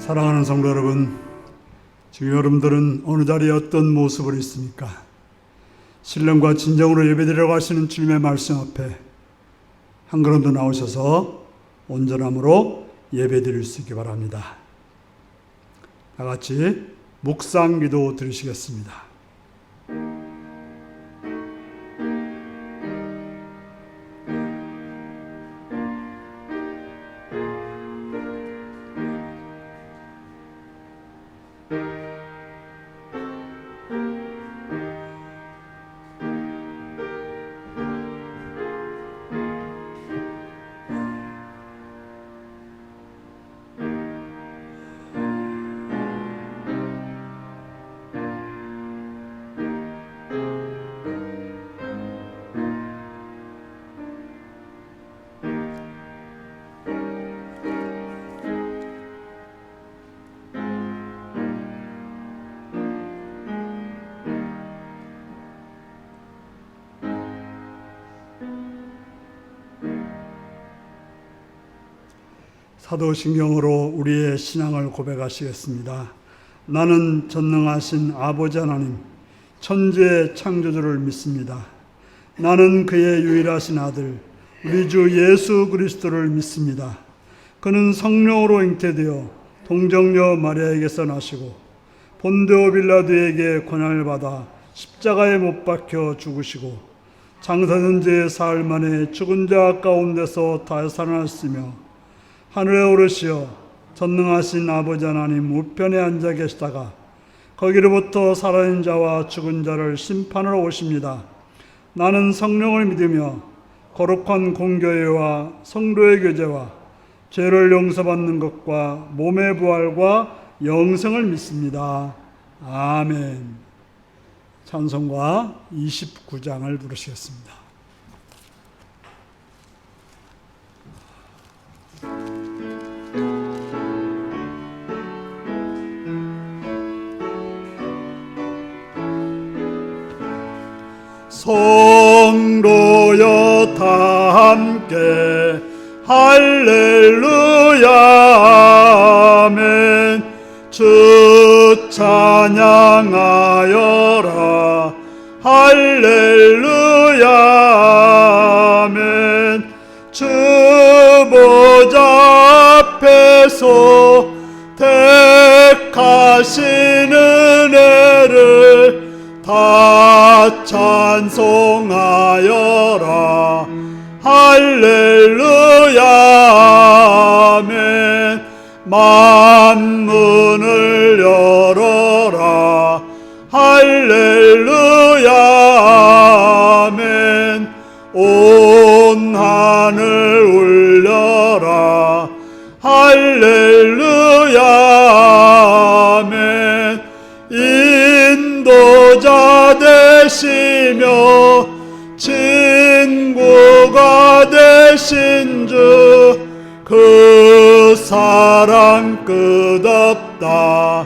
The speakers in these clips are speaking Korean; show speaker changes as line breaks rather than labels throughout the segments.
사랑하는 성도 여러분, 지금 여러분들은 어느 자리에 어떤 모습으로 있습니까? 신령과 진정으로 예배드리려고 하시는 주님의 말씀 앞에 한 걸음 더 나오셔서 온전함으로 예배드릴 수 있기 바랍니다. 다 같이 묵상 기도 드리시겠습니다. 사도신경으로 우리의 신앙을 고백하시겠습니다. 나는 전능하신 아버지 하나님, 천지의 창조주를 믿습니다. 나는 그의 유일하신 아들, 우리 주 예수 그리스도를 믿습니다. 그는 성령으로 잉태되어 동정녀 마리아에게서 나시고 본디오 빌라도에게 고난을 받아 십자가에 못 박혀 죽으시고 장사된 지 사흘 만에 죽은 자 가운데서 다시 살아났으며 하늘에 오르시어 전능하신 아버지 하나님 우편에 앉아 계시다가 거기로부터 살아있는 자와 죽은 자를 심판하러 오십니다. 나는 성령을 믿으며 거룩한 공교회와 성도의 교제와 죄를 용서받는 것과 몸의 부활과 영생을 믿습니다. 아멘. 찬송가 29장을 부르시겠습니다. 성도여 다 함께 할렐루야 아멘. 주 찬양하여라 할렐루야 아멘. 주 보좌 앞에서 택하신 은혜를 다 찬송하여라 할렐루야 아멘. 만문을 열어라 할렐루야 아멘. 온 하늘 울려라 할렐루야 아멘. 인도자 되시며 친구가 되신 주 그 사랑 끝없다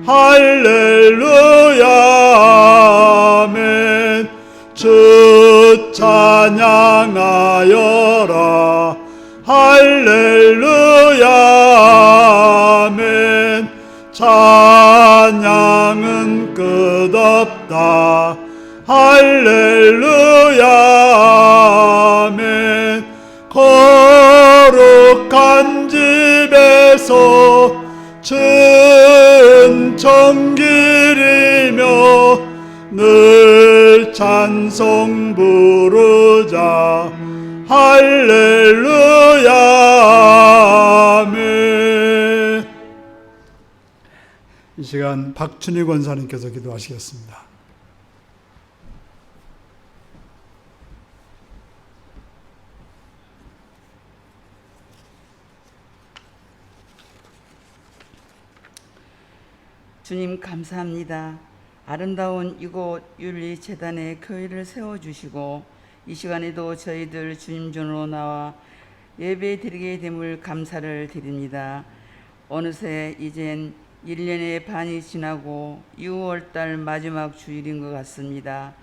할렐루야 아멘. 주 찬양하여라 할렐루야 아멘. 찬양은 끝없다 할렐루야 아멘. 거룩한 집에서 은총 기리며 늘 찬송 부르자 할렐루야 아멘. 이 시간 박춘희 권사님께서 기도하시겠습니다.
주님 감사합니다. 아름다운 이곳 윤리재단에 교회를 세워주시고 이 시간에도 저희들 주님 전으로 나와 예배 드리게 됨을 감사를 드립니다. 어느새 이젠 1년의 반이 지나고 6월달 마지막 주일인 것 같습니다.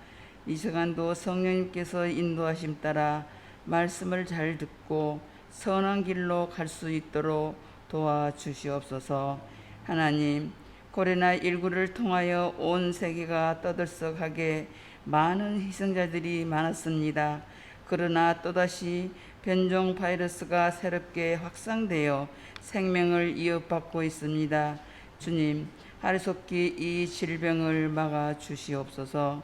이 시간도 성령님께서 인도하심 따라 말씀을 잘 듣고 선한 길로 갈 수 있도록 도와주시옵소서. 하나님, 코로나19를 통하여 온 세계가 떠들썩하게 많은 희생자들이 많았습니다. 그러나 또다시 변종 바이러스가 새롭게 확산되어 생명을 이어받고 있습니다. 주님, 하루속히 이 질병을 막아 주시옵소서.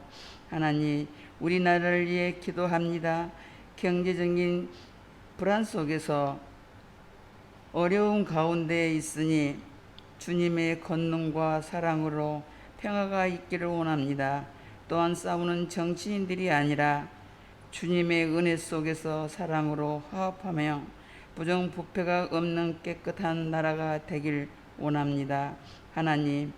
하나님, 우리나라를 위해 기도합니다. 경제적인 불안 속에서 어려운 가운데 있으니 주님의 권능과 사랑으로 평화가 있기를 원합니다. 또한 싸우는 정치인들이 아니라 주님의 은혜 속에서 사랑으로 화합하며 부정부패가 없는 깨끗한 나라가 되길 원합니다. 하나님,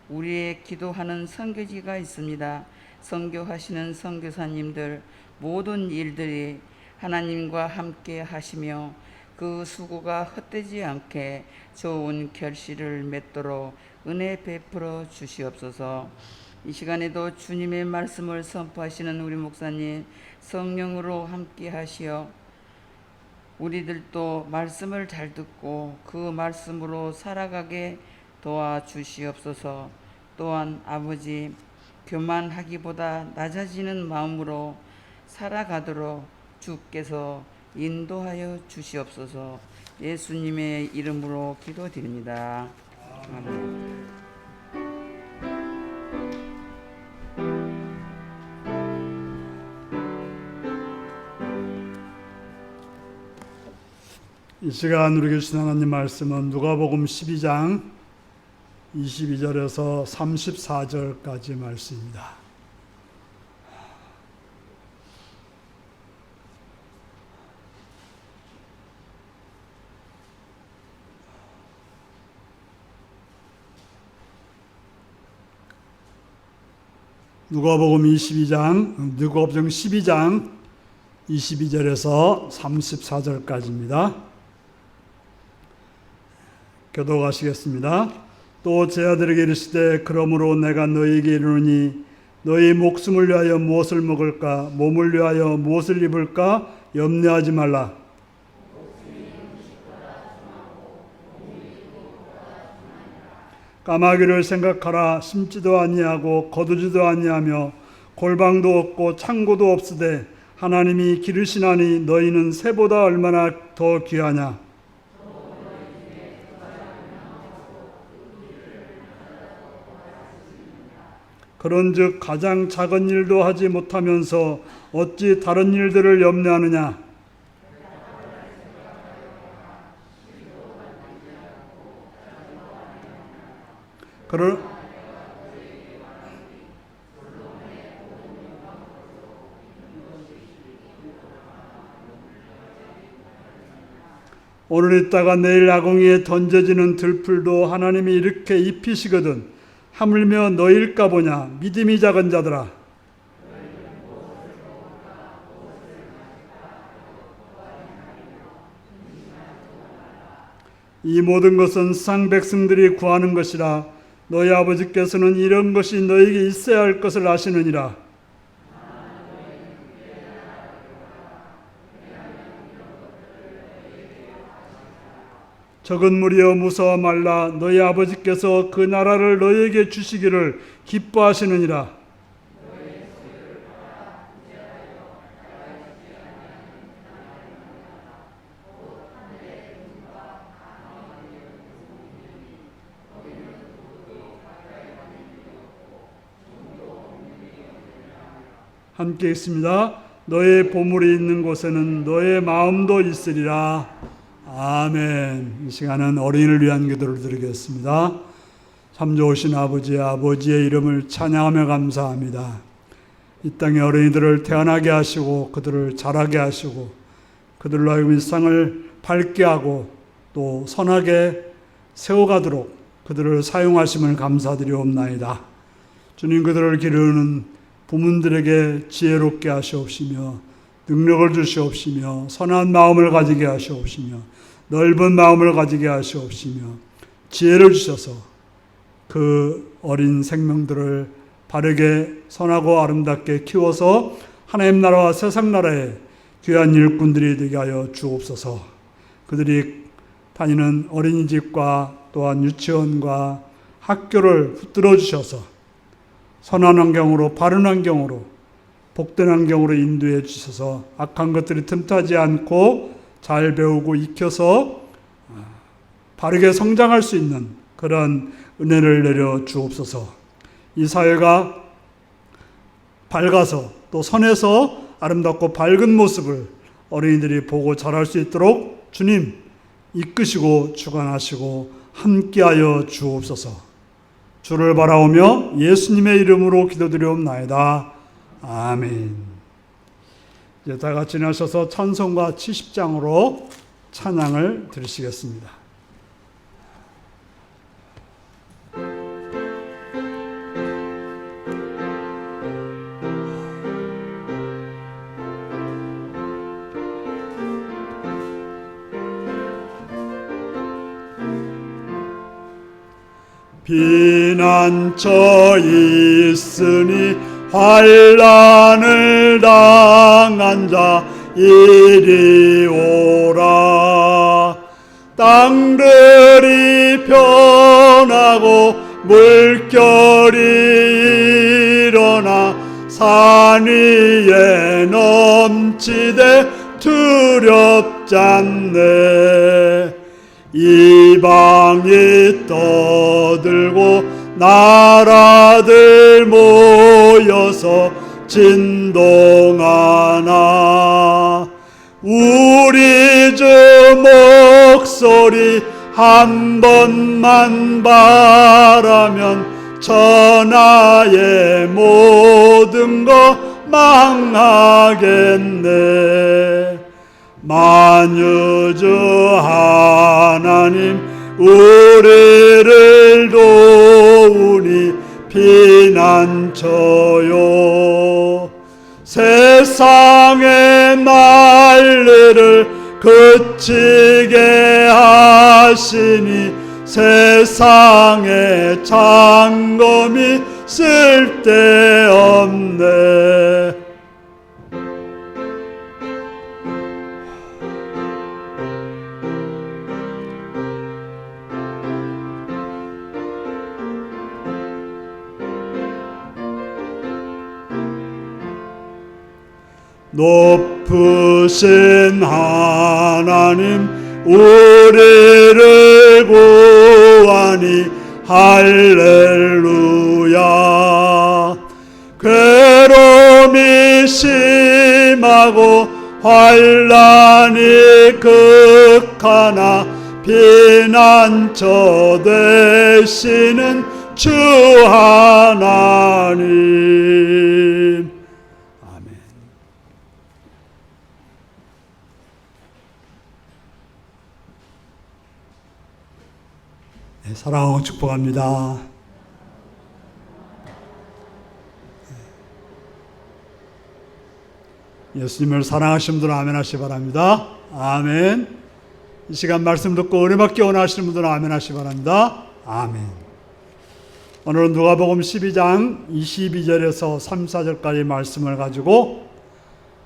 우리의 기도하는 선교지가 있습니다. 선교하시는 선교사님들 모든 일들이 하나님과 함께 하시며 그 수고가 헛되지 않게 좋은 결실을 맺도록 은혜 베풀어 주시옵소서. 이 시간에도 주님의 말씀을 선포하시는 우리 목사님 성령으로 함께 하시어 우리들도 말씀을 잘 듣고 그 말씀으로 살아가게 도와주시옵소서. 또한 아버지, 교만하기보다 낮아지는 마음으로 살아가도록 주께서 인도하여 주시옵소서. 예수님의 이름으로 기도드립니다. 아멘.
이 시간 우리 주신 하나님 말씀은 누가복음 12장 22절에서 34절까지 말씀입니다. 누가복음 12장 22절에서 34절까지입니다. 교독하시겠습니다. 또 제 아들에게 이르시되 그러므로 내가 너희에게 이르노니 너희 목숨을 위하여 무엇을 먹을까 몸을 위하여 무엇을 입을까 염려하지 말라. 까마귀를 생각하라. 심지도 아니하고 거두지도 아니하며 골방도 없고 창고도 없으되 하나님이 기르시나니 너희는 새보다 얼마나 더 귀하냐. 그런즉 가장 작은 일도 하지 못하면서 어찌 다른 일들을 염려하느냐. 오늘 있다가 내일 아궁이에 던져지는 들풀도 하나님이 이렇게 입히시거든 하물며 너희일까 보냐. 믿음이 작은 자들아. 이 모든 것은 세상 백성들이 구하는 것이라. 너희 아버지께서는 이런 것이 너희에게 있어야 할 것을 아시느니라. 적은 무리여 무서워 말라. 너희 아버지께서 그 나라를 너희에게 주시기를 기뻐하시느니라. 함께 있습니다. 너의 보물이 있는 곳에는 너의 마음도 있으리라. 아멘. 이 시간은 어린이를 위한 기도를 드리겠습니다. 참 좋으신 아버지의 이름을 찬양하며 감사합니다. 이 땅의 어린이들을 태어나게 하시고 그들을 자라게 하시고 그들로 하여금 일상을 밝게 하고 또 선하게 세워가도록 그들을 사용하심을 감사드리옵나이다. 주님, 그들을 기르는 부모들에게 지혜롭게 하시옵시며 능력을 주시옵시며 선한 마음을 가지게 하시옵시며 넓은 마음을 가지게 하시옵시며 지혜를 주셔서 그 어린 생명들을 바르게 선하고 아름답게 키워서 하나님 나라와 세상 나라의 귀한 일꾼들이 되게 하여 주옵소서. 그들이 다니는 어린이집과 또한 유치원과 학교를 붙들어 주셔서 선한 환경으로, 바른 환경으로, 복된 환경으로 인도해 주셔서 악한 것들이 틈타지 않고 잘 배우고 익혀서 바르게 성장할 수 있는 그런 은혜를 내려 주옵소서. 이 사회가 밝아서 또 선해서 아름답고 밝은 모습을 어린이들이 보고 자랄 수 있도록 주님 이끄시고 주관하시고 함께하여 주옵소서. 주를 바라오며 예수님의 이름으로 기도드리옵나이다. 아멘. 이제 다 같이 나셔서 찬송가 70장으로 찬양을 드리시겠습니다. 피난처 있으니 환난을 당한 자 이리 오라. 땅들이 변하고 물결이 일어나 산 위에 넘치되 두렵잖네. 이방이 떠들고 나라들 모여서 진동하나 우리 주 목소리 한 번만 바라면 천하의 모든 거 망하겠네. 만유주 하나님 우리를 도우니 피난처요. 세상의 난리를 그치게 하시니 세상의 장검이 쓸데없네. 높으신 하나님 우리를 구하니 할렐루야. 괴로움이 심하고 환난이 극하나 피난처 되시는 주 하나님. 사랑하고 축복합니다. 예수님을 사랑하시는 분들은 아멘 하시기 바랍니다. 아멘. 이 시간 말씀 듣고 은혜 받기 원하시는 분들은 아멘 하시기 바랍니다. 아멘. 오늘은 누가복음 12장 22절에서 3, 4절까지 말씀을 가지고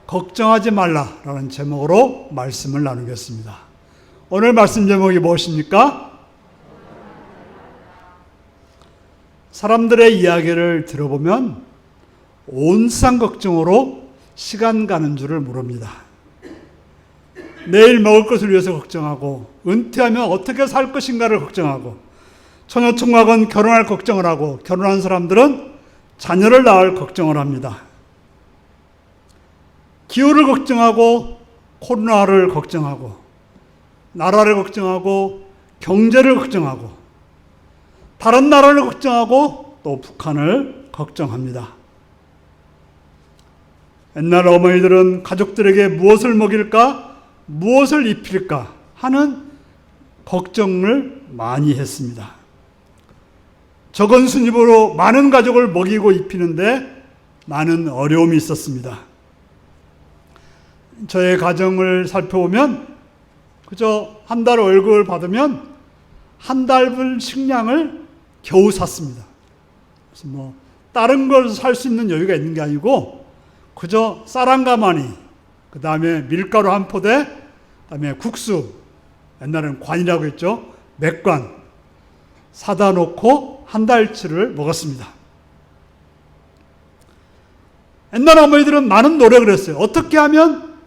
걱정하지 말라라는 제목으로 말씀을 나누겠습니다. 오늘 말씀 제목이 무엇입니까? 사람들의 이야기를 들어보면 온 세상 걱정으로 시간 가는 줄을 모릅니다. 내일 먹을 것을 위해서 걱정하고 은퇴하면 어떻게 살 것인가를 걱정하고 처녀총각은 결혼할 걱정을 하고 결혼한 사람들은 자녀를 낳을 걱정을 합니다. 기후를 걱정하고 코로나를 걱정하고 나라를 걱정하고 경제를 걱정하고 다른 나라를 걱정하고 또 북한을 걱정합니다. 옛날 어머니들은 가족들에게 무엇을 먹일까, 무엇을 입힐까 하는 걱정을 많이 했습니다. 적은 순입으로 많은 가족을 먹이고 입히는데 많은 어려움이 있었습니다. 저의 가정을 살펴보면 그저 한 달 월급을 받으면 한 달분 식량을 겨우 샀습니다. 그래서 다른 걸 살 수 있는 여유가 있는 게 아니고 그저 쌀 한 가마니, 그 다음에 밀가루 한 포대, 그 다음에 국수, 옛날에는 관이라고 했죠. 맥관, 사다 놓고 한 달치를 먹었습니다. 옛날 어머니들은 많은 노력을 했어요. 어떻게 하면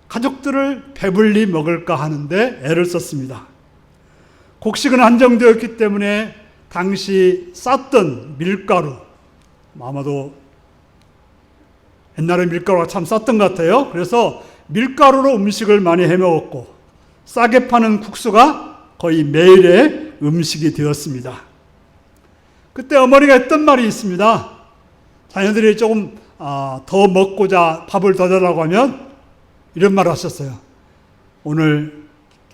가족들을 배불리 먹을까 하는데 애를 썼습니다. 곡식은 한정되었기 때문에 당시 쌌던 밀가루, 아마도 옛날에 밀가루가 참 쌌던 것 같아요. 그래서 밀가루로 음식을 많이 해먹었고 싸게 파는 국수가 거의 매일의 음식이 되었습니다. 그때 어머니가 했던 말이 있습니다. 자녀들이 조금 더 먹고자 밥을 더 달라고 하면 이런 말을 하셨어요. 오늘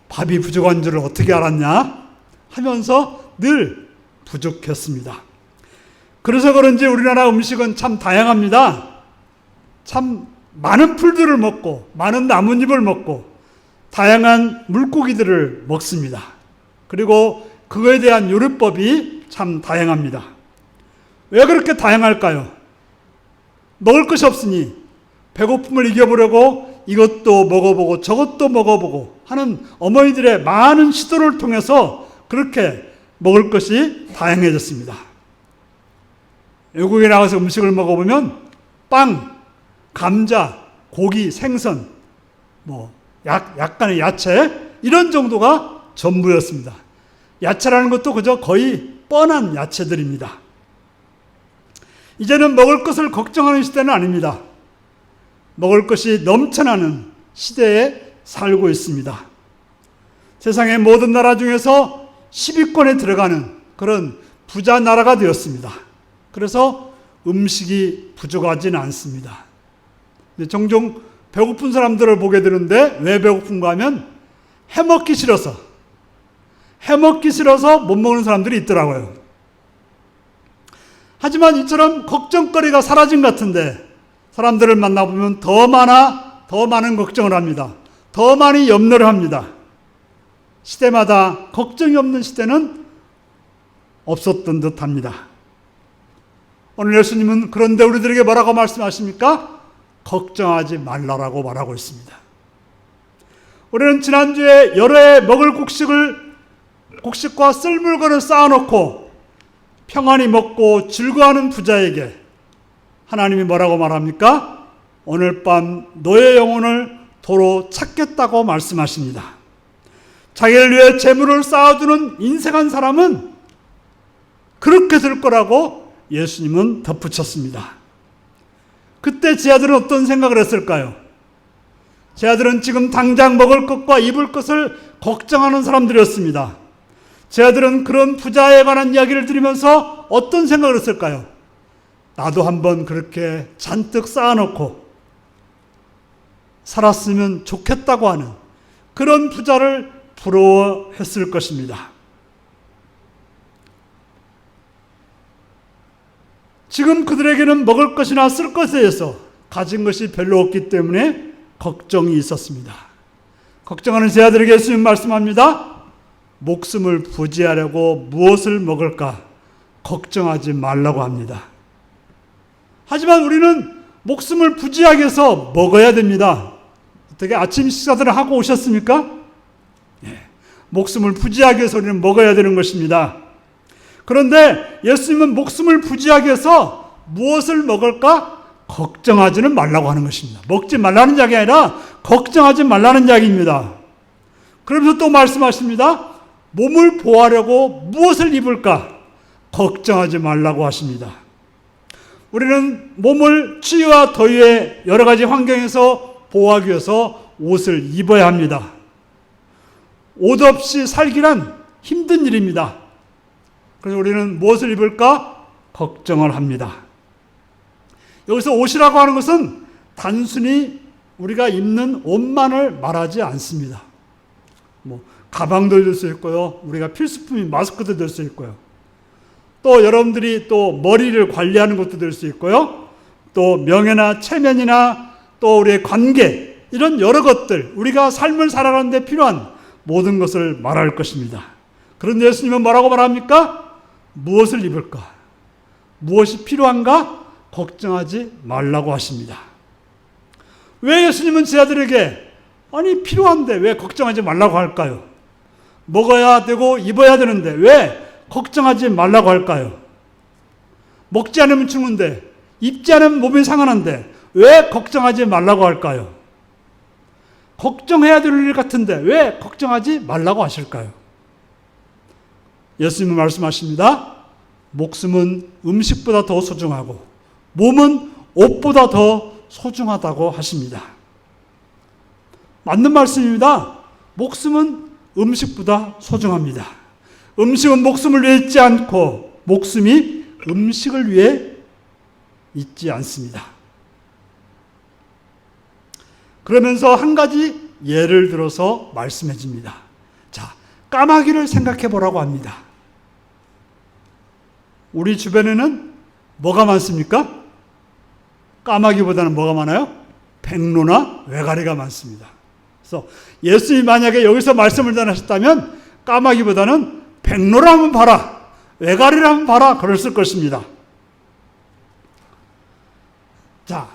밥이 부족한 줄을 어떻게 알았냐? 하면서 늘 부족했습니다. 그래서 그런지 우리나라 음식은 참 다양합니다. 참 많은 풀들을 먹고 많은 나뭇잎을 먹고 다양한 물고기들을 먹습니다. 그리고 그거에 대한 요리법이 참 다양합니다. 왜 그렇게 다양할까요? 먹을 것이 없으니 배고픔을 이겨보려고 이것도 먹어보고 저것도 먹어보고 하는 어머니들의 많은 시도를 통해서 그렇게 먹을 것이 다양해졌습니다. 외국에 나가서 음식을 먹어보면 빵, 감자, 고기, 생선, 약간의 야채 이런 정도가 전부였습니다. 야채라는 것도 그저 거의 뻔한 야채들입니다. 이제는 먹을 것을 걱정하는 시대는 아닙니다. 먹을 것이 넘쳐나는 시대에 살고 있습니다. 세상의 모든 나라 중에서 10위권에 들어가는 그런 부자 나라가 되었습니다. 그래서 음식이 부족하지는 않습니다. 종종 배고픈 사람들을 보게 되는데 왜 배고픈가 하면 해먹기 싫어서 못 먹는 사람들이 있더라고요. 하지만 이처럼 걱정거리가 사라진 것 같은데 사람들을 만나보면 더 많은 걱정을 합니다. 더 많이 염려를 합니다. 시대마다 걱정이 없는 시대는 없었던 듯 합니다. 오늘 예수님은 그런데 우리들에게 뭐라고 말씀하십니까? 걱정하지 말라라고 말하고 있습니다. 우리는 지난주에 여러 해 먹을 곡식과 쓸 물건을 쌓아놓고 평안히 먹고 즐거워하는 부자에게 하나님이 뭐라고 말합니까? 오늘 밤 너의 영혼을 도로 찾겠다고 말씀하십니다. 자기를 위해 재물을 쌓아두는 인색한 사람은 그렇게 될 거라고 예수님은 덧붙였습니다. 그때 제 아들은 어떤 생각을 했을까요? 제 아들은 지금 당장 먹을 것과 입을 것을 걱정하는 사람들이었습니다. 제 아들은 그런 부자에 관한 이야기를 들으면서 어떤 생각을 했을까요? 나도 한번 그렇게 잔뜩 쌓아놓고 살았으면 좋겠다고 하는 그런 부자를 부러워했을 것입니다. 지금 그들에게는 먹을 것이나 쓸 것에 대해서 가진 것이 별로 없기 때문에 걱정이 있었습니다. 걱정하는 제 아들에게 예수님 말씀합니다. 목숨을 부지하려고 무엇을 먹을까 걱정하지 말라고 합니다. 하지만 우리는 목숨을 부지하기 위해서 먹어야 됩니다. 어떻게 아침 식사들을 하고 오셨습니까? 목숨을 부지하기 위해서 우리는 먹어야 되는 것입니다. 그런데 예수님은 목숨을 부지하기 위해서 무엇을 먹을까 걱정하지는 말라고 하는 것입니다. 먹지 말라는 이야기가 아니라 걱정하지 말라는 이야기입니다. 그러면서 또 말씀하십니다. 몸을 보호하려고 무엇을 입을까 걱정하지 말라고 하십니다. 우리는 몸을 추위와 더위에 여러 가지 환경에서 보호하기 위해서 옷을 입어야 합니다. 옷 없이 살기란 힘든 일입니다. 그래서 우리는 무엇을 입을까 걱정을 합니다. 여기서 옷이라고 하는 것은 단순히 우리가 입는 옷만을 말하지 않습니다. 가방도 될 수 있고요. 우리가 필수품인 마스크도 될 수 있고요. 또 여러분들이 또 머리를 관리하는 것도 될 수 있고요. 또 명예나 체면이나 또 우리의 관계 이런 여러 것들 우리가 삶을 살아가는 데 필요한 모든 것을 말할 것입니다. 그런데 예수님은 뭐라고 말합니까? 무엇을 입을까? 무엇이 필요한가? 걱정하지 말라고 하십니다. 왜 예수님은 제 아들에게 아니 필요한데 왜 걱정하지 말라고 할까요? 먹어야 되고 입어야 되는데 왜 걱정하지 말라고 할까요? 먹지 않으면 죽는데, 입지 않으면 몸이 상하는데 왜 걱정하지 말라고 할까요? 걱정해야 될 일 같은데 왜 걱정하지 말라고 하실까요? 예수님은 말씀하십니다. 목숨은 음식보다 더 소중하고 몸은 옷보다 더 소중하다고 하십니다. 맞는 말씀입니다. 목숨은 음식보다 소중합니다. 음식은 목숨을 위해 있지 않고 목숨이 음식을 위해 있지 않습니다. 그러면서 한 가지 예를 들어서 말씀해 줍니다. 자, 까마귀를 생각해 보라고 합니다. 우리 주변에는 뭐가 많습니까? 까마귀보다는 뭐가 많아요? 백로나 외가리가 많습니다. 그래서 예수님이 만약에 여기서 말씀을 전하셨다면 까마귀보다는 백로를 한번 봐라, 외가리를 한번 봐라, 그랬을 것입니다. 자,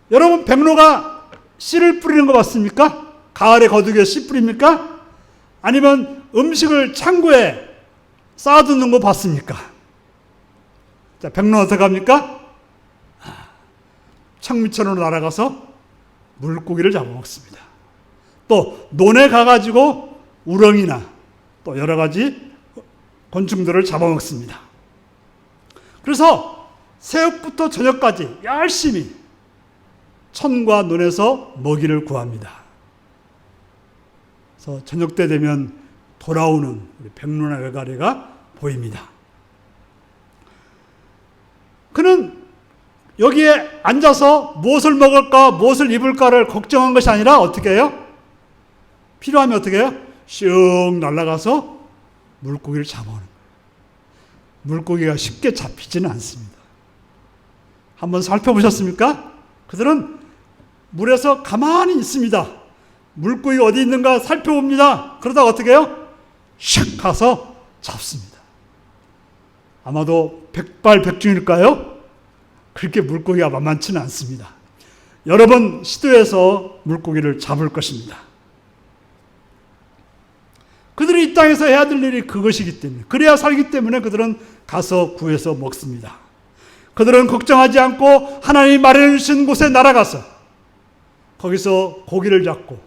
여러분 백로가 씨를 뿌리는 거 봤습니까? 가을에 거두기에 씨 뿌립니까? 아니면 음식을 창고에 쌓아두는 거 봤습니까? 자, 백로는 어떻게 합니까? 창미천으로 날아가서 물고기를 잡아먹습니다. 또 논에 가가지고 우렁이나 또 여러 가지 곤충들을 잡아먹습니다. 그래서 새벽부터 저녁까지 열심히 천과 논에서 먹이를 구합니다. 그래서 저녁 때 되면 돌아오는 우리 백로나 외가리가 보입니다. 그는 여기에 앉아서 무엇을 먹을까, 무엇을 입을까를 걱정한 것이 아니라 어떻게 해요? 필요하면 어떻게 해요? 슉 날아가서 물고기를 잡아오는 거예요. 물고기가 쉽게 잡히지는 않습니다. 한번 살펴보셨습니까? 그들은 물에서 가만히 있습니다. 물고기가 어디 있는가 살펴봅니다. 그러다가 어떻게 해요? 슉 가서 잡습니다. 아마도 백발백중일까요? 그렇게 물고기가 만만치는 않습니다. 여러 번 시도해서 물고기를 잡을 것입니다. 그들이 이 땅에서 해야 될 일이 그것이기 때문에, 그래야 살기 때문에 그들은 가서 구해서 먹습니다. 그들은 걱정하지 않고 하나님이 마련해 주신 곳에 날아가서 거기서 고기를 잡고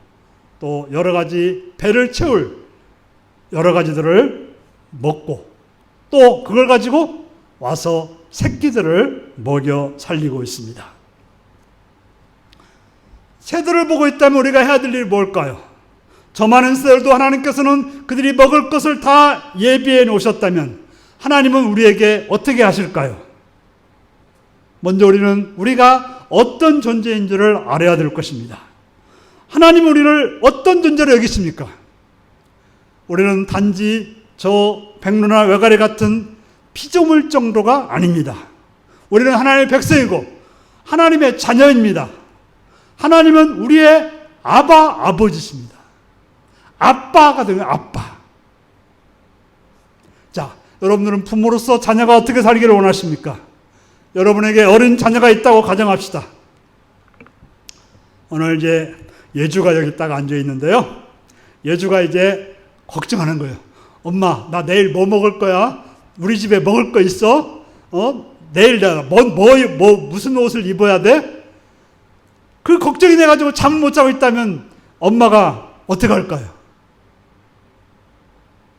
또 여러 가지 배를 채울 여러 가지들을 먹고 또 그걸 가지고 와서 새끼들을 먹여 살리고 있습니다. 새들을 보고 있다면 우리가 해야 될 일이 뭘까요? 저 많은 새들도 하나님께서는 그들이 먹을 것을 다 예비해 놓으셨다면 하나님은 우리에게 어떻게 하실까요? 먼저 우리가 어떤 존재인지를 알아야 될 것입니다. 하나님은 우리를 어떤 존재로 여기십니까? 우리는 단지 저 백로나 외가리 같은 피조물 정도가 아닙니다. 우리는 하나님의 백성이고 하나님의 자녀입니다. 하나님은 우리의 아버지십니다. 아빠가 되면 아빠. 자, 여러분들은 부모로서 자녀가 어떻게 살기를 원하십니까? 여러분에게 어린 자녀가 있다고 가정합시다. 오늘 이제 예주가 여기 딱 앉아 있는데요. 예주가 이제 걱정하는 거예요. 엄마, 나 내일 뭐 먹을 거야? 우리 집에 먹을 거 있어? 내일 내가 무슨 옷을 입어야 돼? 그 걱정이 돼가지고 잠을 못 자고 있다면 엄마가 어떻게 할까요?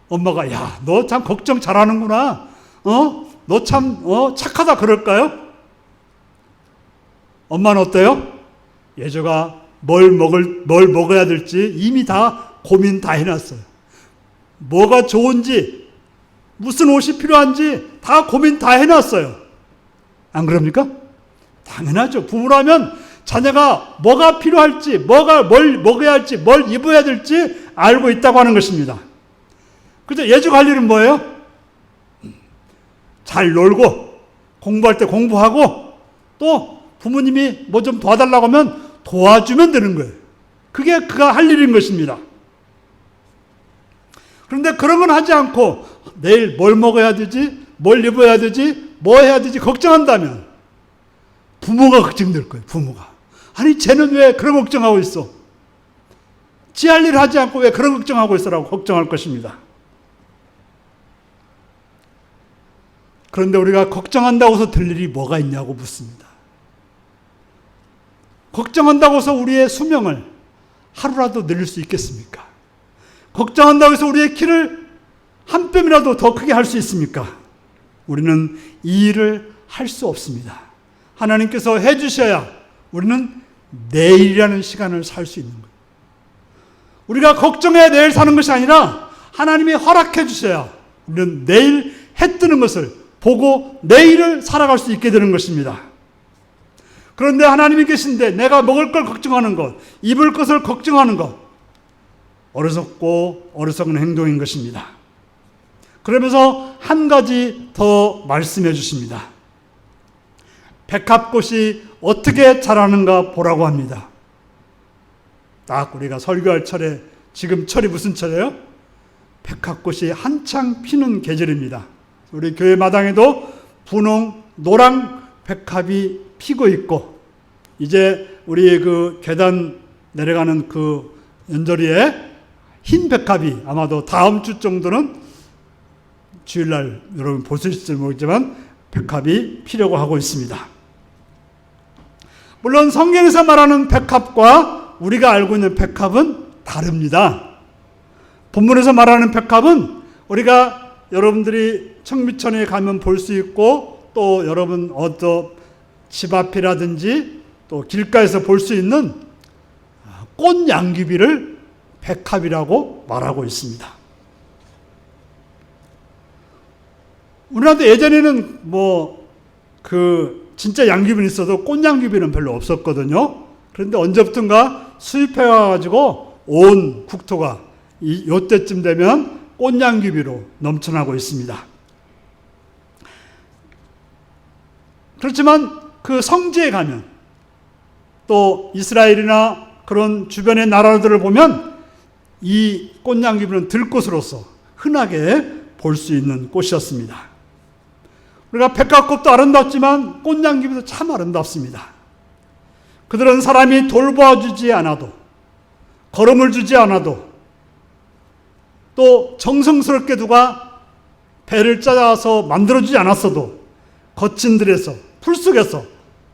엄마가, 야, 너 참 걱정 잘하는구나. 너 참, 착하다 그럴까요? 엄마는 어때요? 예주가 뭘 먹어야 될지 이미 다 고민 다 해놨어요. 뭐가 좋은지, 무슨 옷이 필요한지 다 고민 다 해놨어요. 안 그럽니까? 당연하죠. 부모라면 자녀가 뭐가 필요할지, 뭘 먹어야 할지, 뭘 입어야 될지 알고 있다고 하는 것입니다. 그죠? 예주가 할 일은 뭐예요? 잘 놀고, 공부할 때 공부하고, 또 부모님이 뭐 좀 도와달라고 하면 도와주면 되는 거예요. 그게 그가 할 일인 것입니다. 그런데 그런 건 하지 않고 내일 뭘 먹어야 되지, 뭘 입어야 되지, 뭐 해야 되지 걱정한다면 부모가 걱정될 거예요. 부모가. 아니 쟤는 왜 그런 걱정하고 있어? 지 할 일을 하지 않고 왜 그런 걱정하고 있어라고 걱정할 것입니다. 그런데 우리가 걱정한다고 해서 될 일이 뭐가 있냐고 묻습니다. 걱정한다고 해서 우리의 수명을 하루라도 늘릴 수 있겠습니까? 걱정한다고 해서 우리의 키를 한 뼘이라도 더 크게 할 수 있습니까? 우리는 이 일을 할 수 없습니다. 하나님께서 해주셔야 우리는 내일이라는 시간을 살 수 있는 거예요. 우리가 걱정해야 내일 사는 것이 아니라 하나님이 허락해 주셔야 우리는 내일 해 뜨는 것을 보고 내일을 살아갈 수 있게 되는 것입니다. 그런데 하나님이 계신데 내가 먹을 걸 걱정하는 것, 입을 것을 걱정하는 것, 어리석고 어리석은 행동인 것입니다. 그러면서 한 가지 더 말씀해 주십니다. 백합꽃이 어떻게 자라는가 보라고 합니다. 딱 우리가 설교할 철에, 지금 철이 무슨 철이에요? 백합꽃이 한창 피는 계절입니다. 우리 교회 마당에도 분홍, 노랑 백합이 피고 있고, 이제 우리 그 계단 내려가는 그 연저리에 흰 백합이 아마도 다음 주 정도는 주일날 여러분 볼 수 있을지 모르겠지만 백합이 피려고 하고 있습니다. 물론 성경에서 말하는 백합과 우리가 알고 있는 백합은 다릅니다. 본문에서 말하는 백합은 우리가 여러분들이 청미천에 가면 볼 수 있고, 또 여러분 집 앞이라든지 또 길가에서 볼 수 있는 꽃양귀비를 백합이라고 말하고 있습니다. 우리나라도 예전에는 진짜 양귀비는 있어도 꽃양귀비는 별로 없었거든요. 그런데 언제부턴가 수입해와가지고 온 국토가 이때쯤 되면 꽃양귀비로 넘쳐나고 있습니다. 그렇지만 그 성지에 가면, 또 이스라엘이나 그런 주변의 나라들을 보면 이 꽃양귀비는 들꽃으로서 흔하게 볼 수 있는 꽃이었습니다. 우리가 백합꽃도 아름답지만 꽃양귀비도 참 아름답습니다. 그들은 사람이 돌봐주지 않아도, 걸음을 주지 않아도, 또 정성스럽게 누가 배를 짜서 만들어주지 않았어도 거친 들에서, 풀 속에서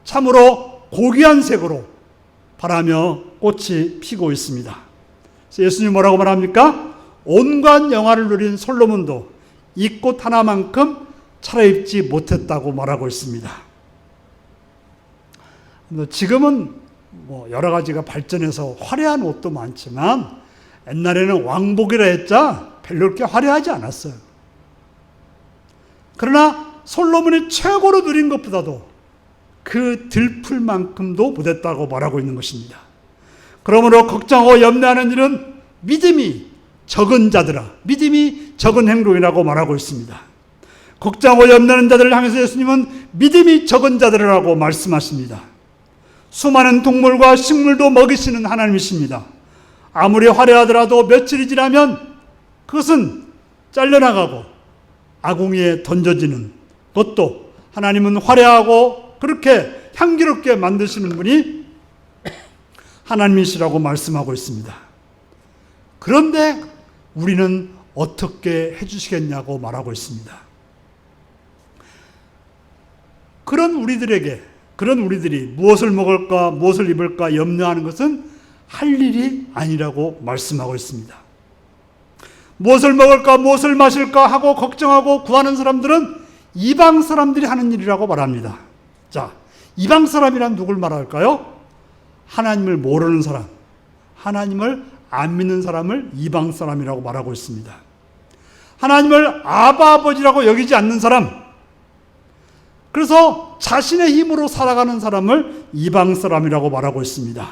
참으로 고귀한 색으로 바라며 꽃이 피고 있습니다. 예수님이 뭐라고 말합니까? 온갖 영화를 누린 솔로몬도 이 꽃 하나만큼 차려입지 못했다고 말하고 있습니다. 지금은 여러 가지가 발전해서 화려한 옷도 많지만 옛날에는 왕복이라 했자 별로 그렇게 화려하지 않았어요. 그러나 솔로몬이 최고로 누린 것보다도 그 들풀만큼도 못했다고 말하고 있는 것입니다. 그러므로 걱정하고 염려하는 일은 믿음이 적은 자들아, 믿음이 적은 행동이라고 말하고 있습니다. 걱정하고 염려하는 자들을 향해서 예수님은 믿음이 적은 자들이라고 말씀하십니다. 수많은 동물과 식물도 먹이시는 하나님이십니다. 아무리 화려하더라도 며칠이 지나면 그것은 잘려나가고 아궁이에 던져지는 것도 하나님은 화려하고 그렇게 향기롭게 만드시는 분이 하나님이시라고 말씀하고 있습니다. 그런데 우리는 어떻게 해주시겠냐고 말하고 있습니다. 그런 우리들이 무엇을 먹을까, 무엇을 입을까 염려하는 것은 할 일이 아니라고 말씀하고 있습니다. 무엇을 먹을까, 무엇을 마실까 하고 걱정하고 구하는 사람들은 이방 사람들이 하는 일이라고 말합니다. 자, 이방 사람이란 누굴 말할까요? 하나님을 모르는 사람, 하나님을 안 믿는 사람을 이방 사람이라고 말하고 있습니다. 하나님을 아버지라고 여기지 않는 사람, 그래서 자신의 힘으로 살아가는 사람을 이방 사람이라고 말하고 있습니다.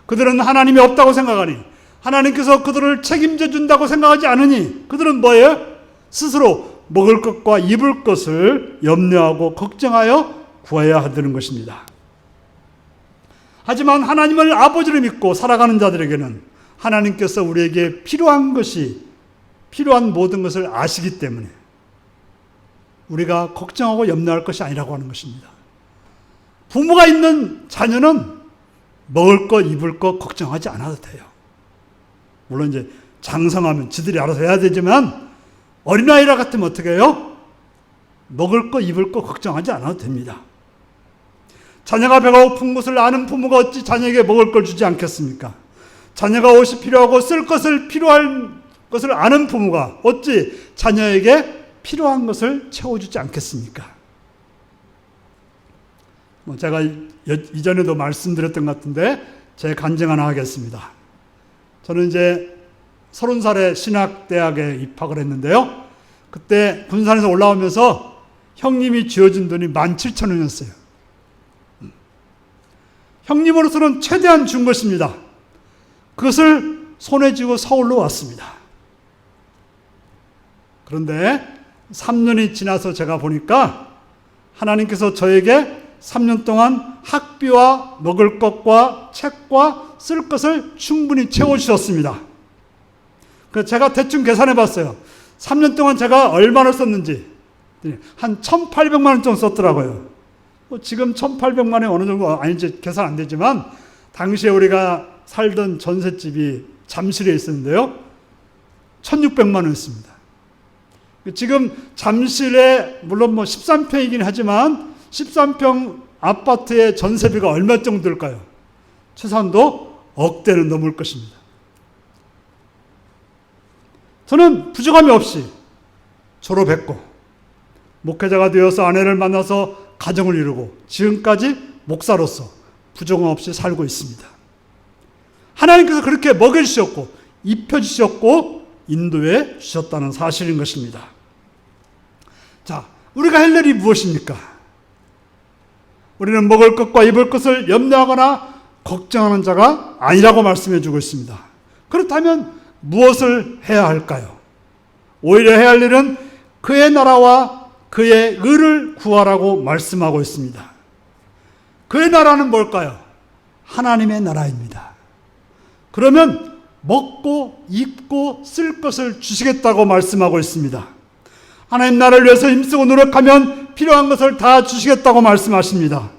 그들은 하나님이 없다고 생각하니, 하나님께서 그들을 책임져 준다고 생각하지 않으니, 그들은 뭐예요? 스스로 먹을 것과 입을 것을 염려하고 걱정하여 구해야 하는 것입니다. 하지만 하나님을 아버지로 믿고 살아가는 자들에게는 하나님께서 우리에게 필요한 모든 것을 아시기 때문에 우리가 걱정하고 염려할 것이 아니라고 하는 것입니다. 부모가 있는 자녀는 먹을 것, 입을 것 걱정하지 않아도 돼요. 물론 이제 장성하면 지들이 알아서 해야 되지만 어린아이라 같으면 어떻게 해요? 먹을 거 입을 거 걱정하지 않아도 됩니다. 자녀가 배가 고픈 것을 아는 부모가 어찌 자녀에게 먹을 걸 주지 않겠습니까? 자녀가 옷이 필요하고 쓸 것을 필요한 것을 아는 부모가 어찌 자녀에게 필요한 것을 채워주지 않겠습니까? 제가 이전에도 말씀드렸던 것 같은데 제 간증 하나 하겠습니다. 저는 이제 30살에 신학대학에 입학을 했는데요. 그때 군산에서 올라오면서 형님이 쥐어준 돈이 17,000원이었어요. 형님으로서는 최대한 준 것입니다. 그것을 손에 쥐고 서울로 왔습니다. 그런데 3년이 지나서 제가 보니까 하나님께서 저에게 3년 동안 학비와 먹을 것과 책과 쓸 것을 충분히 채워주셨습니다. 그래서 제가 대충 계산해 봤어요. 3년 동안 제가 얼마나 썼는지 한 1,800만 원 정도 썼더라고요. 지금 1,800만 원이 어느 정도 아닌지 계산 안 되지만 당시에 우리가 살던 전셋집이 잠실에 있었는데요. 1,600만 원이었습니다. 지금 잠실에 물론 13평이긴 하지만 13평 아파트의 전세비가 얼마 정도 들까요? 최소한도 억대는 넘을 것입니다. 저는 부족함이 없이 졸업했고 목회자가 되어서 아내를 만나서 가정을 이루고 지금까지 목사로서 부족함 없이 살고 있습니다. 하나님께서 그렇게 먹여주셨고 입혀주셨고 인도해 주셨다는 사실인 것입니다. 자, 우리가 할 일이 무엇입니까? 우리는 먹을 것과 입을 것을 염려하거나 걱정하는 자가 아니라고 말씀해 주고 있습니다. 그렇다면 무엇을 해야 할까요? 오히려 해야 할 일은 그의 나라와 그의 의를 구하라고 말씀하고 있습니다. 그의 나라는 뭘까요? 하나님의 나라입니다. 그러면 먹고 입고 쓸 것을 주시겠다고 말씀하고 있습니다. 하나님 나라를 위해서 힘쓰고 노력하면 필요한 것을 다 주시겠다고 말씀하십니다.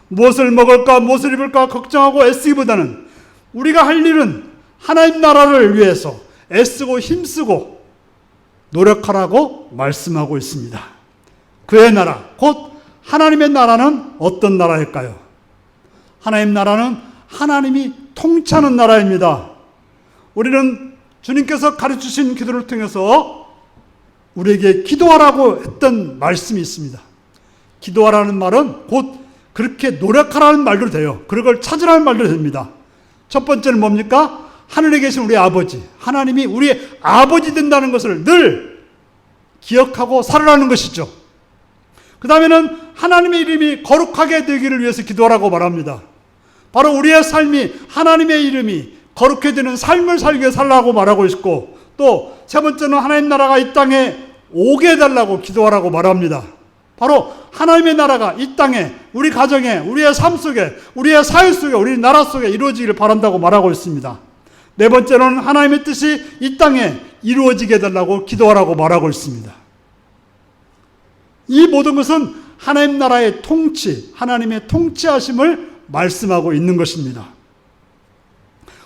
무엇을 먹을까 무엇을 입을까 걱정하고 애쓰기보다는 우리가 할 일은 하나님 나라를 위해서 애쓰고 힘쓰고 노력하라고 말씀하고 있습니다. 그의 나라, 곧 하나님의 나라는 어떤 나라일까요? 하나님 나라는 하나님이 통치하는 나라입니다. 우리는 주님께서 가르치신 기도를 통해서 우리에게 기도하라고 했던 말씀이 있습니다. 기도하라는 말은 곧 그렇게 노력하라는 말도 돼요. 그걸 찾으라는 말도 됩니다. 첫 번째는 뭡니까? 하늘에 계신 우리 아버지, 하나님이 우리의 아버지 된다는 것을 늘 기억하고 살아라는 것이죠. 그 다음에는 하나님의 이름이 거룩하게 되기를 위해서 기도하라고 말합니다. 바로 우리의 삶이 하나님의 이름이 거룩해 되는 삶을 살기 위해 살라고 말하고 있고, 또 세 번째는 하나님 나라가 이 땅에 오게 해달라고 기도하라고 말합니다. 바로 하나님의 나라가 이 땅에, 우리 가정에, 우리의 삶 속에, 우리의 사회 속에, 우리 나라 속에 이루어지기를 바란다고 말하고 있습니다. 네 번째로는 하나님의 뜻이 이 땅에 이루어지게 해달라고 기도하라고 말하고 있습니다. 이 모든 것은 하나님 나라의 통치, 하나님의 통치하심을 말씀하고 있는 것입니다.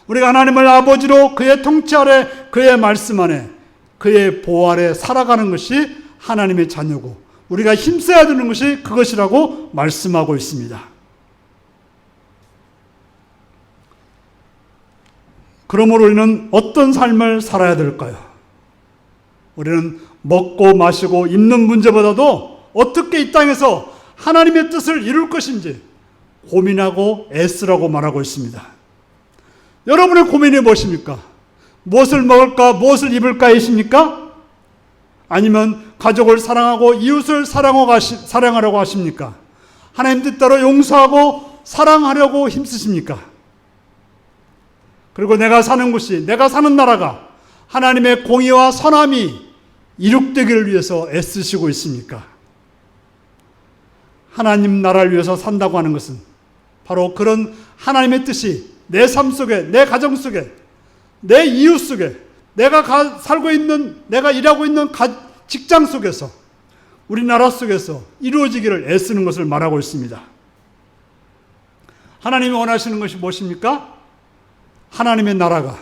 우리가 하나님을 아버지로 그의 통치 아래, 그의 말씀 안에, 그의 보호 아래 살아가는 것이 하나님의 자녀고 우리가 힘써야 되는 것이 그것이라고 말씀하고 있습니다. 그러므로 우리는 어떤 삶을 살아야 될까요? 우리는 먹고 마시고 입는 문제보다도 어떻게 이 땅에서 하나님의 뜻을 이룰 것인지 고민하고 애쓰라고 말하고 있습니다. 여러분의 고민이 무엇입니까? 무엇을 먹을까, 무엇을 입을까이십니까? 아니면 가족을 사랑하고 이웃을 사랑하려고 하십니까? 하나님 뜻대로 용서하고 사랑하려고 힘쓰십니까? 그리고 내가 사는 곳이, 내가 사는 나라가 하나님의 공의와 선함이 이룩되기를 위해서 애쓰시고 있습니까? 하나님 나라를 위해서 산다고 하는 것은 바로 그런 하나님의 뜻이 내 삶 속에, 내 가정 속에, 내 이웃 속에, 내가 살고 있는, 내가 일하고 있는 직장 속에서, 우리나라 속에서 이루어지기를 애쓰는 것을 말하고 있습니다. 하나님이 원하시는 것이 무엇입니까? 하나님의 나라가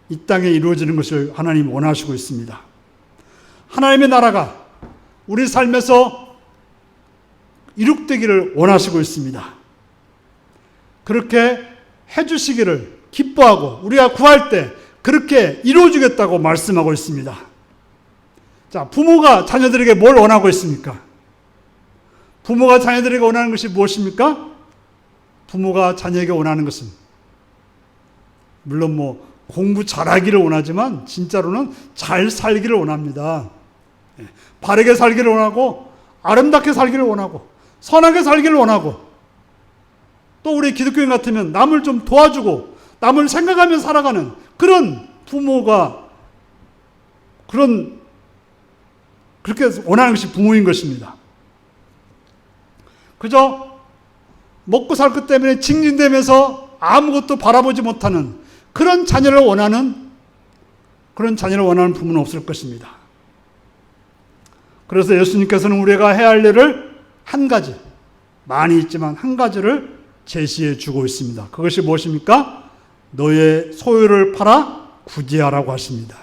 이 땅에 이루어지는 것을 하나님이 원하시고 있습니다. 하나님의 나라가 우리 삶에서 이룩되기를 원하시고 있습니다. 그렇게 해주시기를 기뻐하고 우리가 구할 때 그렇게 이루어주겠다고 말씀하고 있습니다. 자, 부모가 자녀들에게 뭘 원하고 있습니까? 부모가 자녀들에게 원하는 것이 무엇입니까? 부모가 자녀에게 원하는 것은 물론 공부 잘하기를 원하지만 진짜로는 잘 살기를 원합니다. 바르게 살기를 원하고 아름답게 살기를 원하고 선하게 살기를 원하고 또 우리 기독교인 같으면 남을 좀 도와주고 남을 생각하며 살아가는 그런 부모가 그렇게 원하는 것이 부모인 것입니다. 그저 먹고 살 것 때문에 징징대면서 아무것도 바라보지 못하는 그런 자녀를 원하는 부모는 없을 것입니다. 그래서 예수님께서는 우리가 해야 할 일을 한 가지, 많이 있지만 한 가지를 제시해 주고 있습니다. 그것이 무엇입니까? 너의 소유를 팔아 구제하라고 하십니다.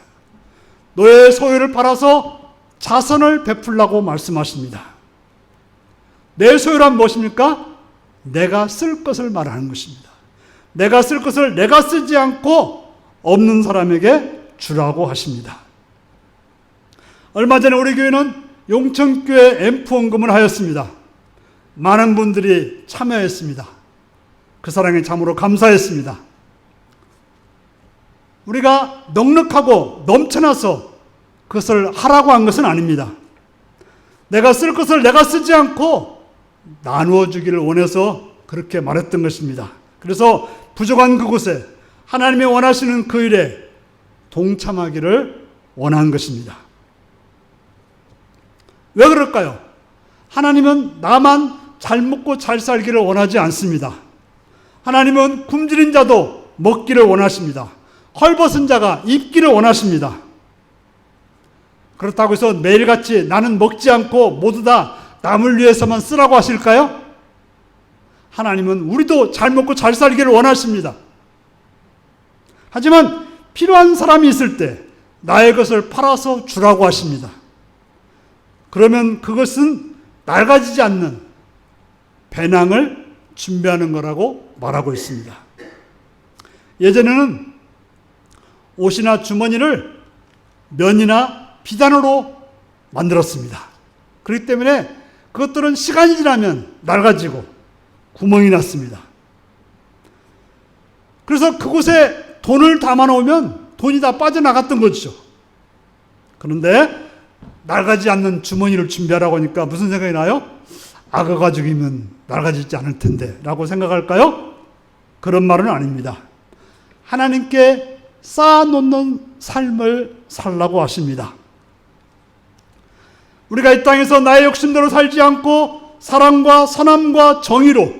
너의 소유를 팔아서 자선을 베풀라고 말씀하십니다. 내 소유란 무엇입니까? 내가 쓸 것을 말하는 것입니다. 내가 쓸 것을 내가 쓰지 않고 없는 사람에게 주라고 하십니다. 얼마 전에 우리 교회는 용천교회 앰프원금을 하였습니다. 많은 분들이 참여했습니다. 그 사랑에 참으로 감사했습니다. 우리가 넉넉하고 넘쳐나서 그것을 하라고 한 것은 아닙니다. 내가 쓸 것을 내가 쓰지 않고 나누어 주기를 원해서 그렇게 말했던 것입니다. 그래서 부족한 그곳에 하나님이 원하시는 그 일에 동참하기를 원한 것입니다. 왜 그럴까요? 하나님은 나만 잘 먹고 잘 살기를 원하지 않습니다. 하나님은 굶주린 자도 먹기를 원하십니다. 헐벗은 자가 입기를 원하십니다. 그렇다고 해서 매일같이 나는 먹지 않고 모두 다 남을 위해서만 쓰라고 하실까요? 하나님은 우리도 잘 먹고 잘 살기를 원하십니다. 하지만 필요한 사람이 있을 때 나의 것을 팔아서 주라고 하십니다. 그러면 그것은 낡아지지 않는 배낭을 준비하는 거라고 말하고 있습니다. 예전에는 옷이나 주머니를 면이나 비단으로 만들었습니다. 그렇기 때문에 그것들은 시간이 지나면 낡아지고 구멍이 났습니다. 그래서 그곳에 돈을 담아놓으면 돈이 다 빠져나갔던 거죠. 그런데 낡아지지 않는 주머니를 준비하라고 하니까 무슨 생각이 나요? 악어 가죽이면 낡아지지 않을 텐데 라고 생각할까요? 그런 말은 아닙니다. 하나님께 쌓아놓는 삶을 살라고 하십니다. 우리가 이 땅에서 나의 욕심대로 살지 않고 사랑과 선함과 정의로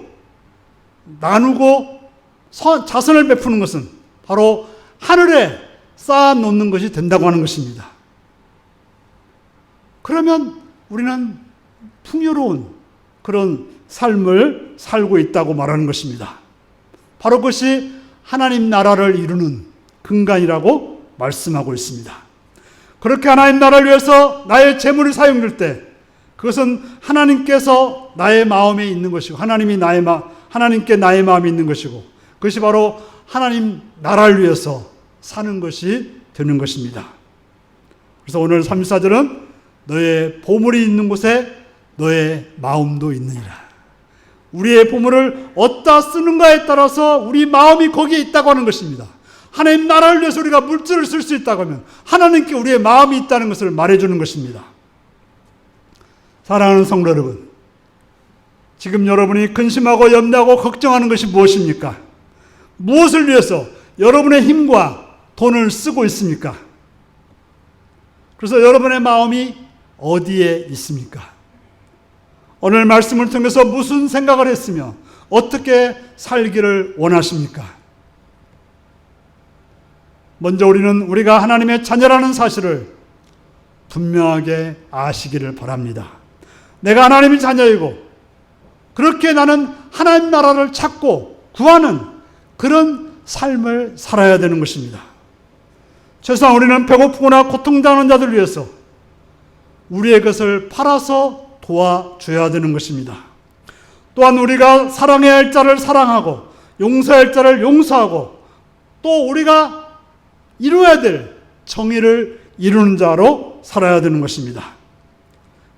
나누고 자선을 베푸는 것은 바로 하늘에 쌓아놓는 것이 된다고 하는 것입니다. 그러면 우리는 풍요로운 그런 삶을 살고 있다고 말하는 것입니다. 바로 그것이 하나님 나라를 이루는 근간이라고 말씀하고 있습니다. 그렇게 하나님 나라를 위해서 나의 재물이 사용될 때 그것은 하나님께서 나의 마음에 있는 것이고 하나님께 나의 마음이 있는 것이고 그것이 바로 하나님 나라를 위해서 사는 것이 되는 것입니다. 그래서 오늘 34절은 너의 보물이 있는 곳에 너의 마음도 있느니라. 우리의 보물을 어디다 쓰는가에 따라서 우리 마음이 거기에 있다고 하는 것입니다. 하나님 나라를 위해서 우리가 물질을 쓸 수 있다고 하면 하나님께 우리의 마음이 있다는 것을 말해주는 것입니다. 사랑하는 성도 여러분, 지금 여러분이 근심하고 염려하고 걱정하는 것이 무엇입니까? 무엇을 위해서 여러분의 힘과 돈을 쓰고 있습니까? 그래서 여러분의 마음이 어디에 있습니까? 오늘 말씀을 통해서 무슨 생각을 했으며 어떻게 살기를 원하십니까? 먼저 우리가 하나님의 자녀라는 사실을 분명하게 아시기를 바랍니다. 내가 하나님의 자녀이고 그렇게 나는 하나님 나라를 찾고 구하는 그런 삶을 살아야 되는 것입니다. 최소한 우리는 배고프거나 고통당하는 자들 위해서 우리의 것을 팔아서 도와줘야 되는 것입니다. 또한 우리가 사랑해야 할 자를 사랑하고 용서할 자를 용서하고 또 우리가 이루어야 될 정의를 이루는 자로 살아야 되는 것입니다.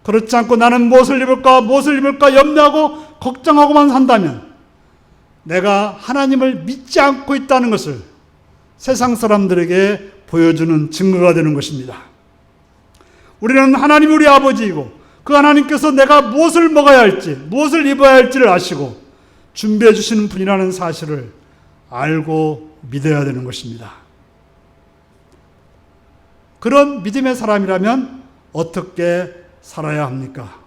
그렇지 않고 나는 무엇을 입을까 염려하고 걱정하고만 산다면 내가 하나님을 믿지 않고 있다는 것을 세상 사람들에게 보여주는 증거가 되는 것입니다. 우리는 하나님이 우리 아버지이고 그 하나님께서 내가 무엇을 먹어야 할지 무엇을 입어야 할지를 아시고 준비해 주시는 분이라는 사실을 알고 믿어야 되는 것입니다. 그런 믿음의 사람이라면 어떻게 살아야 합니까?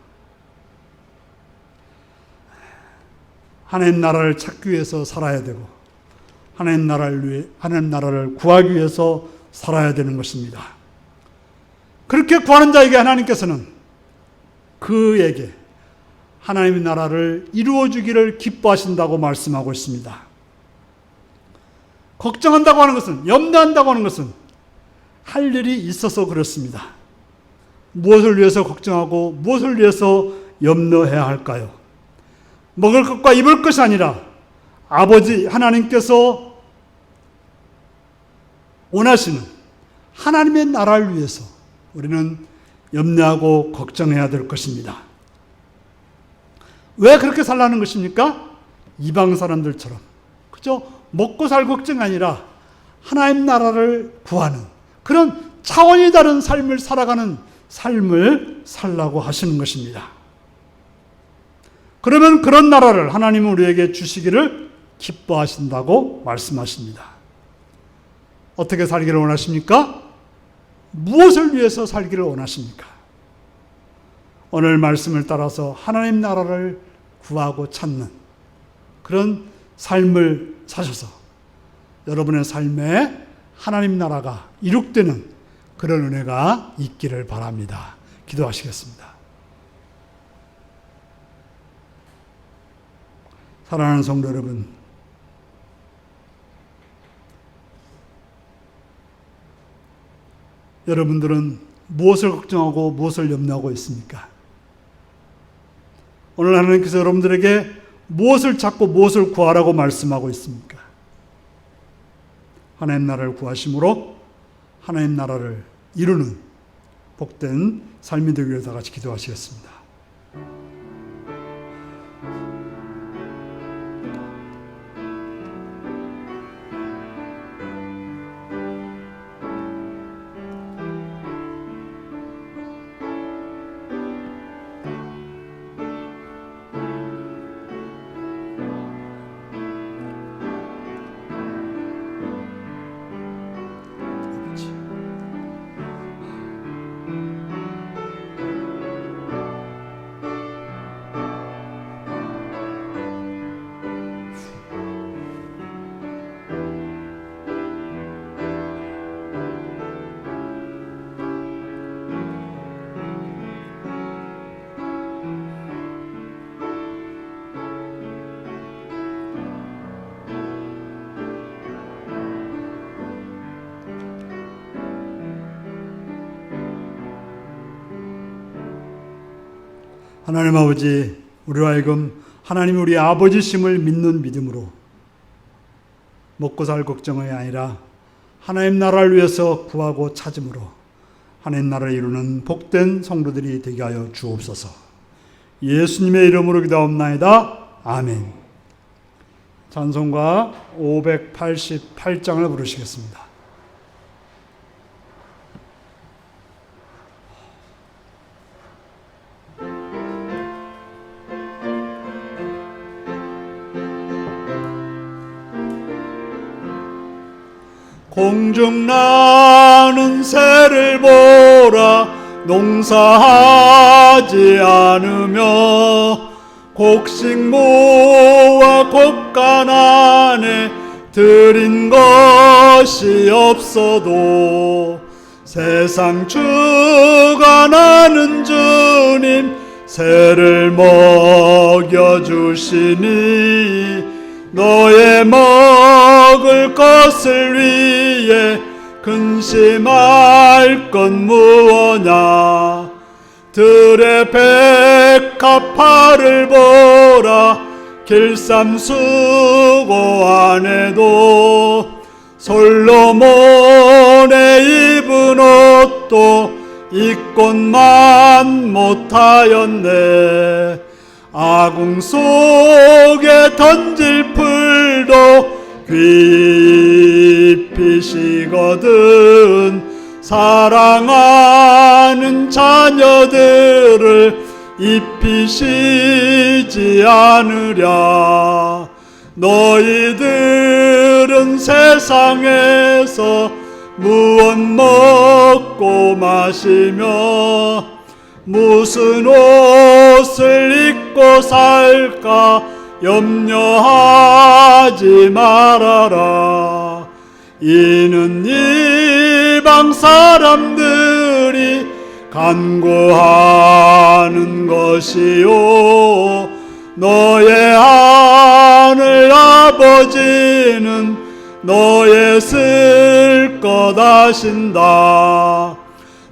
하나님 나라를 찾기 위해서 살아야 되고 하나님 나라를 구하기 위해서 살아야 되는 것입니다. 그렇게 구하는 자에게 하나님께서는 그에게 하나님의 나라를 이루어주기를 기뻐하신다고 말씀하고 있습니다. 걱정한다고 하는 것은, 염려한다고 하는 것은 할 일이 있어서 그렇습니다. 무엇을 위해서 걱정하고 무엇을 위해서 염려해야 할까요? 먹을 것과 입을 것이 아니라 아버지 하나님께서 원하시는 하나님의 나라를 위해서 우리는 염려하고 걱정해야 될 것입니다. 왜 그렇게 살라는 것입니까? 이방 사람들처럼. 그죠? 먹고 살 걱정이 아니라 하나님 나라를 구하는 그런 차원이 다른 삶을 살아가는 삶을 살라고 하시는 것입니다. 그러면 그런 나라를 하나님은 우리에게 주시기를 기뻐하신다고 말씀하십니다. 어떻게 살기를 원하십니까? 무엇을 위해서 살기를 원하십니까? 오늘 말씀을 따라서 하나님 나라를 구하고 찾는 그런 삶을 사셔서 여러분의 삶에 하나님 나라가 이룩되는 그런 은혜가 있기를 바랍니다. 기도하시겠습니다. 사랑하는 성도 여러분, 여러분들은 무엇을 걱정하고 무엇을 염려하고 있습니까? 오늘 하나님께서 여러분들에게 무엇을 찾고 무엇을 구하라고 말씀하고 있습니까? 하나님 나라를 구하심으로 하나님 나라를 이루는 복된 삶이 되기 위해서 다 같이 기도하시겠습니다. 하나님 아버지, 우리로 하여금 하나님 우리 아버지심을 믿는 믿음으로 먹고 살 걱정이 아니라 하나님 나라를 위해서 구하고 찾음으로 하나님 나라를 이루는 복된 성도들이 되게 하여 주옵소서. 예수님의 이름으로 기도하옵나이다. 아멘. 찬송가 588장을 부르시겠습니다. 공중 나는 새를 보라. 농사하지 않으며 곡식모와 곡간 안에 들인 것이 없어도 세상 주관하는 주님 새를 먹여주시니 너의 먹을 것을 위해 근심할 건 무엇냐. 들의 백합화를 보라. 길쌈수고 안에도 솔로몬의 입은 옷도 입곤만 못하였네. 아궁 속에 던질 풀도 귀입히시거든. 사랑하는 자녀들을 입히시지 않으랴. 너희들은 세상에서 무엇 먹고 마시며 무슨 옷을 입고 살까 염려하지 말아라. 이는 이방 사람들이 간구하는 것이요 너의 하늘 아버지는 너의 쓸 것 아신다.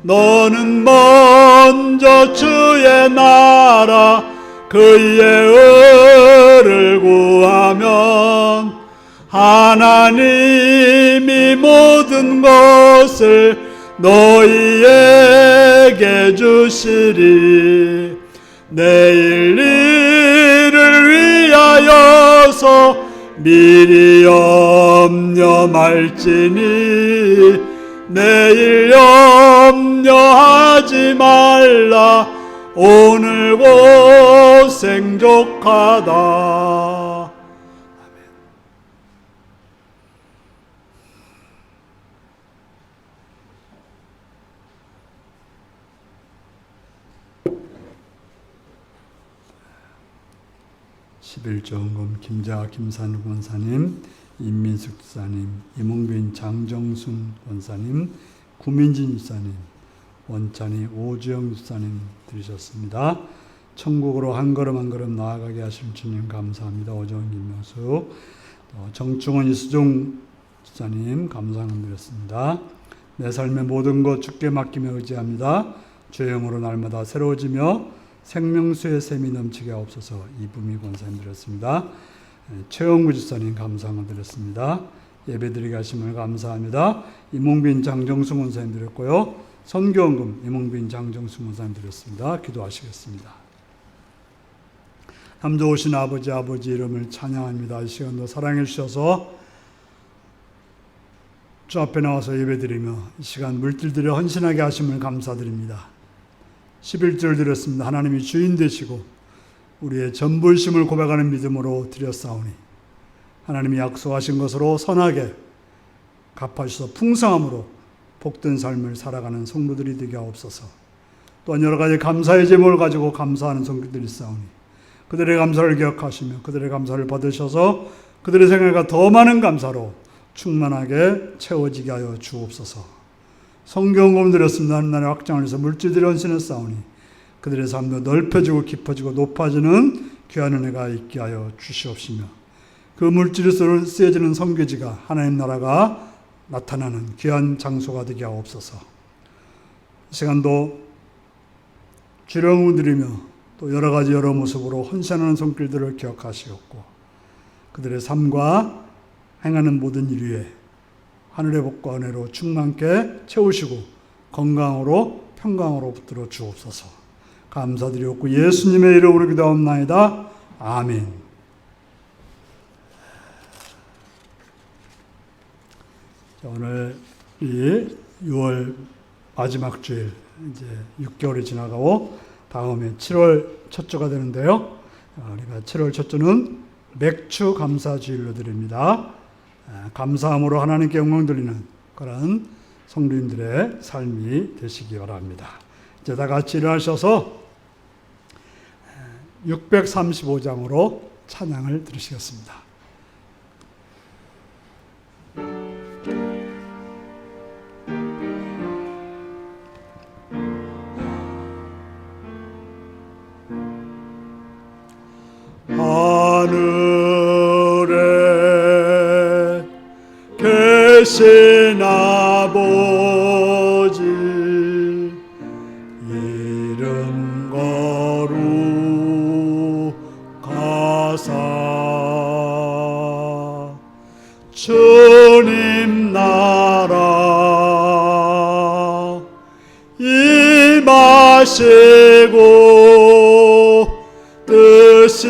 너는 먼저 주의 나라 그의 의를 구하면 하나님이 모든 것을 너희에게 주시리. 내일 일을 위하여서 미리 염려 말지니 내일 염려하지 말라. 오늘 고생 족하다. 11조 헌금 김자 김산우 권사님, 임민숙 집사님, 이몽빈 장정순 권사님, 구민진 집사님, 원찬이 오주영 집사님 들으셨습니다. 천국으로 한 걸음 한 걸음 나아가게 하신 주님 감사합니다. 오정은 김명수, 정충원 이수종 집사님 감사함 드렸습니다. 내 삶의 모든 것 주께 맡기며 의지합니다. 주의 영으로 날마다 새로워지며 생명수의 샘이 넘치게 하옵소서. 이부미 권사님 드렸습니다. 최영구 집사님 감사함을 드렸습니다. 예배드리게 하심을 감사합니다. 이몽빈 장정수 권사님 드렸고요. 선교헌금 이몽빈 장정수 권사님 드렸습니다. 기도하시겠습니다. 참 좋으신 아버지 이름을 찬양합니다. 이 시간도 사랑해 주셔서 주 앞에 나와서 예배드리며 이 시간 물질들여 헌신하게 하심을 감사드립니다. 11절 드렸습니다. 하나님이 주인 되시고 우리의 전부이심을 고백하는 믿음으로 드렸사오니 하나님이 약속하신 것으로 선하게 갚아주셔서 풍성함으로 복된 삶을 살아가는 성도들이 되게 하옵소서. 또한 여러 가지 감사의 제목을 가지고 감사하는 성도들이 있사오니 그들의 감사를 기억하시며 그들의 감사를 받으셔서 그들의 생애가 더 많은 감사로 충만하게 채워지게 하여 주옵소서. 성경금 드렸습니다. 하나님의 확장을 해서 물질들이 헌신했사오니 그들의 삶도 넓혀지고 깊어지고 높아지는 귀한 은혜가 있게 하여 주시옵시며 그 물질이 쓰여지는 선교지가 하나님 나라가 나타나는 귀한 장소가 되게 하옵소서. 이 시간도 주령을 드리며 또 여러 가지 여러 모습으로 헌신하는 손길들을 기억하시옵고 그들의 삶과 행하는 모든 일 위에 하늘의 복과 은혜로 충만케 채우시고 건강으로 평강으로 붙들어 주옵소서. 감사드리옵고 예수님의 이름으로 기도하옵나이다. 아멘. 자, 오늘 이 6월 마지막 주일 이제 6개월이 지나가고 다음에 7월 첫 주가 되는데요. 우리가 7월 첫 주는 맥주 감사 주일로 드립니다. 감사함으로 하나님께 영광 돌리는 그런 성도님들의 삶이 되시기 바랍니다. 이제 다 같이 일어나셔서 635장으로 찬양을 들으시겠습니다. 하늘에 계신 아버지 이름 하사 주님 나라 임하시고 뜻이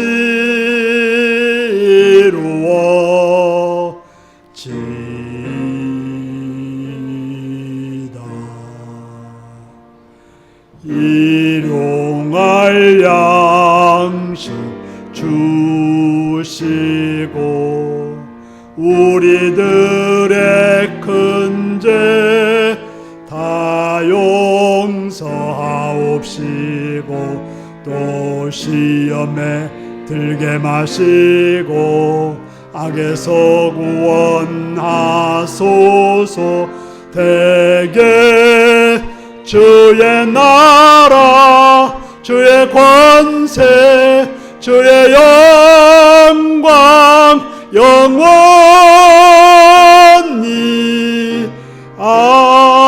이루어지이다. 일용할 양식 주시고 우리들의 큰 죄 다 용서하옵시고 또 시험에 들게 마시고 악에서 구원하소서. 대개 주의 나라 주의 권세 주의 영광 영원히 아멘.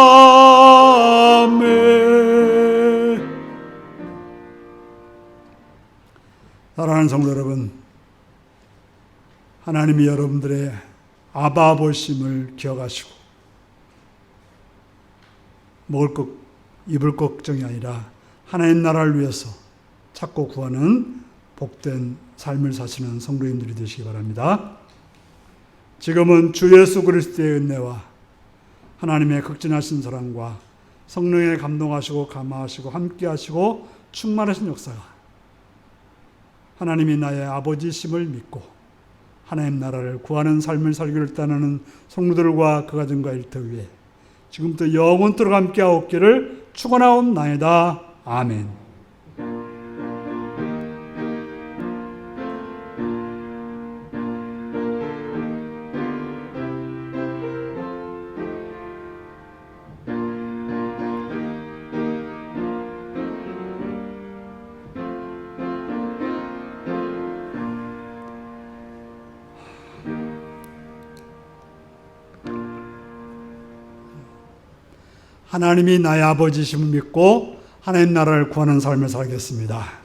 사랑하는 성도 여러분, 하나님이 여러분들의 아바 보심을 기억하시고 먹을 것 입을 걱정이 아니라 하나님 나라를 위해서 찾고 구하는 복된 삶을 사시는 성도님들이 되시기 바랍니다. 지금은 주 예수 그리스도의 은혜와 하나님의 극진하신 사랑과 성령의 감동하시고 감화하시고 함께하시고 충만하신 역사가 하나님이 나의 아버지심을 믿고 하나님 나라를 구하는 삶을 살기를 따르는 성도들과 그 가정과 일터 위에 지금부터 영원토록 함께하옵기를 축원하옵나이다. 아멘. 하나님이 나의 아버지심을 믿고 하나님 나라를 구하는 삶을 살겠습니다.